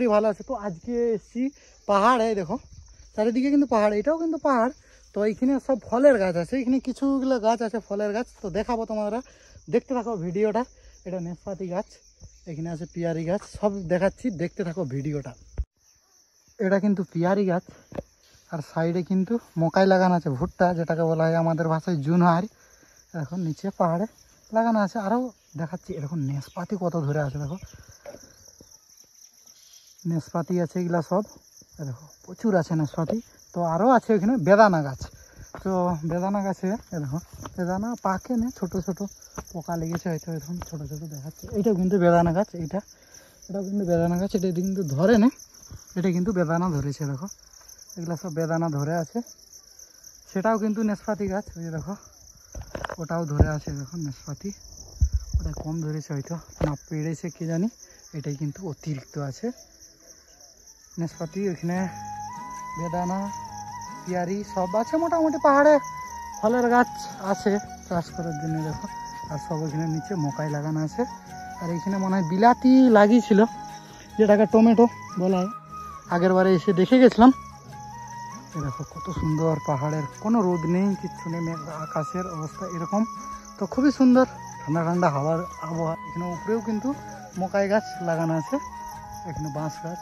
করি ভালো আছে। তো আজকে এসছি পাহাড়ে, দেখো চারিদিকে কিন্তু পাহাড়, এটাও কিন্তু পাহাড়। তো এইখানে সব ফলের গাছ আছে, এখানে কিছুগুলো গাছ আছে ফলের গাছ, তো দেখাবো তোমরা, দেখতে থাকো ভিডিওটা। এটা নেসপাতি গাছ, এখানে আছে পিয়ারি গাছ, সব দেখাচ্ছি, দেখতে থাকো ভিডিওটা। এটা কিন্তু পিয়ারি গাছ, আর সাইডে কিন্তু মকাই লাগানো আছে, ভুট্টা যেটাকে বলা হয় আমাদের ভাষায় জুনহারি। এখন নিচে পাহাড়ে লাগানো আছে। আরও দেখাচ্ছি, এরকম নেসপাতি কত ধরে আছে, দেখো নেসপাতি আছে, এগুলা সব দেখো প্রচুর আছে নেসপাতি। তো আরও আছে এখানে বেদানা গাছ। তো বেদানা গাছে দেখো বেদানা পাকে না, ছোটো ছোটো পোকা লেগেছে হয়তো, এরকম ছোটো ছোটো দেখাচ্ছে। এইটাও কিন্তু বেদানা গাছ, এটাও কিন্তু বেদানা গাছ, এটা কিন্তু ধরে না, এটা কিন্তু বেদানা ধরেছে, দেখো এগুলা সব বেদানা ধরে আছে। সেটাও কিন্তু নেসপাতি গাছ, ওই দেখো ওটাও ধরে আছে, দেখো নেসপাতি, ওটা কম ধরেছে হয়তো, না পেড়েছে কে জানি, এটাই কিন্তু অতিরিক্ত আছে নেসপাতি। ওইখানে বেদানা পিয়ারি সব আছে, মোটামুটি পাহাড়ে ফলের গাছ আছে চাষ করার জন্য, দেখো। আর সব ওইখানে নিচে মকাই লাগানো আছে। আর এইখানে মনে হয় বিলাতি লাগিয়েছিল, যেটাকে টমেটো বলা হয়, আগের বারে এসে দেখে গেছিলাম। দেখো কত সুন্দর, পাহাড়ের কোনো রোদ নেই, কিচ্ছু নেই, আকাশের অবস্থা এরকম। তো খুবই সুন্দর, ঠান্ডা ঠান্ডা হাওয়ার আবহাওয়া। এখানে উপরেও কিন্তু মকাই গাছ লাগানো আছে, এখানে বাঁশ গাছ,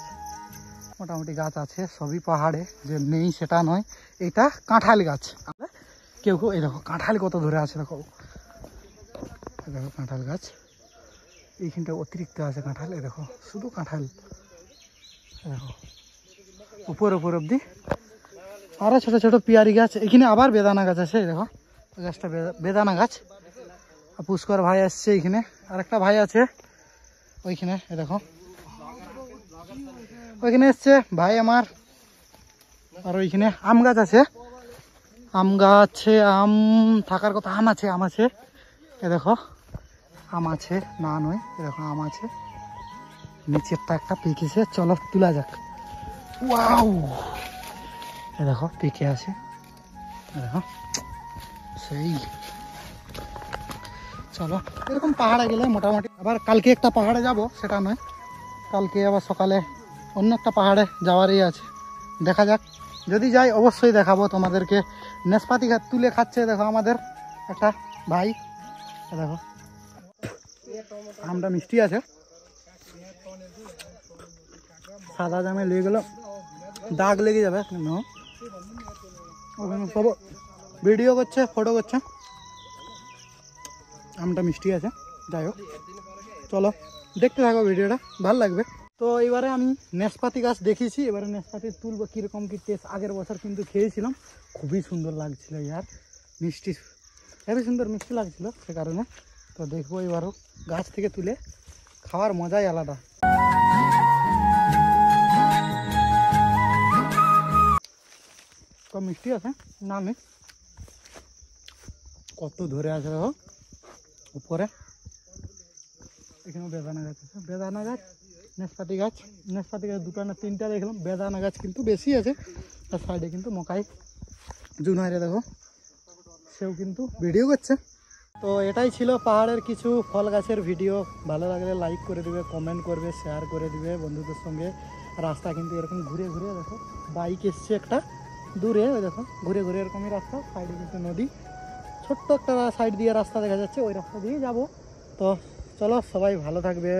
মোটামুটি গাছ আছে, সবই পাহাড়ে, যে নেই সেটা নয়। এটা কাঁঠাল গাছ, কেউ কেউ এই দেখো কাঁঠাল কত ধরে আছে, দেখো দেখো কাঁঠাল গাছ, এইখানটা অতিরিক্ত আছে কাঁঠাল, এই দেখো শুধু কাঁঠাল, দেখো উপর অবধি। আরও ছোটো ছোটো পিয়ারি গাছ, এখানে আবার বেদানা গাছ আছে, দেখো গাছটা বেদানা গাছ। পুষ্কর ভাই আসছে এখানে, আরেকটা ভাই আছে ওইখানে, দেখো ওইখানে এসছে ভাই আমার। আর ওইখানে আম গাছ আছে, আম গাছে আম থাকার কথা, আম আছে, এ দেখো আম আছে, না নয়, এ দেখো আম আছে, নিচেরটা একটা পেকেছে, চলো তোলা যাক। ওয়াও, এ দেখো পেকে আছে, দেখো সেই, চলো এরকম পাহাড়ে গেলে মোটামুটি। আবার কালকে একটা পাহাড়ে যাব, সেটা নয়, কালকে আবার সকালে অন্য একটা পাহাড়ে যাওয়ারই আছে, দেখা যাক। যদি যাই অবশ্যই দেখাবো তোমাদেরকে। নেসপাতি তুলে খাচ্ছে, দেখো আমাদের একটা ভাই, দেখো আমটা মিষ্টি আছে, সাদা জামে লেগে গেল দাগ লেগে যাবে, ওখানে সব ভিডিও করছে, ফটো করছে, আমটা মিষ্টি আছে। যাই হোক, চলো দেখতে থাকো ভিডিওটা, ভালো লাগবে। তো এবারে আমি নেসপাতি গাছ দেখিয়েছি, এবারে নেসপাতি তুলবো, কীরকম কী টেস্ট। আগের বছর কিন্তু খেয়েছিলাম, খুবই সুন্দর লাগছিল ইয়ার, মিষ্টি, হেবি সুন্দর মিষ্টি লাগছিল, সে কারণে। তো দেখবো এবারও গাছ থেকে তুলে খাওয়ার মজাই আলাদা। তো মিষ্টি আছে না, আমি কত ধরে আছে দেখো উপরে। এখানে বেদানা গাছ আছে, বেদানা গাছ, নেসপাতি গাছ দুটো না তিনটা দেখলাম, বেদানা গাছ কিন্তু বেশি আছে। তার সাইডে কিন্তু মকাই জুনহারে, দেখো সেও কিন্তু ভিডিও করছে। তো এটাই ছিল পাহাড়ের কিছু ফল গাছের ভিডিও। ভালো লাগলে লাইক করে দিবে, কমেন্ট করবে, শেয়ার করে দিবে বন্ধুদের সঙ্গে। রাস্তা কিন্তু এরকম ঘুরে ঘুরে, দেখো বাইক এসছে একটা দূরে, ওই দেখো ঘুরে ঘুরে এরকমই রাস্তা, সাইডে কিন্তু নদী, ছোট্ট একটা সাইড দিয়ে রাস্তা দেখা যাচ্ছে, ওই রাস্তা দিয়েই যাবো। তো চলো, সবাই ভালো থাকবে।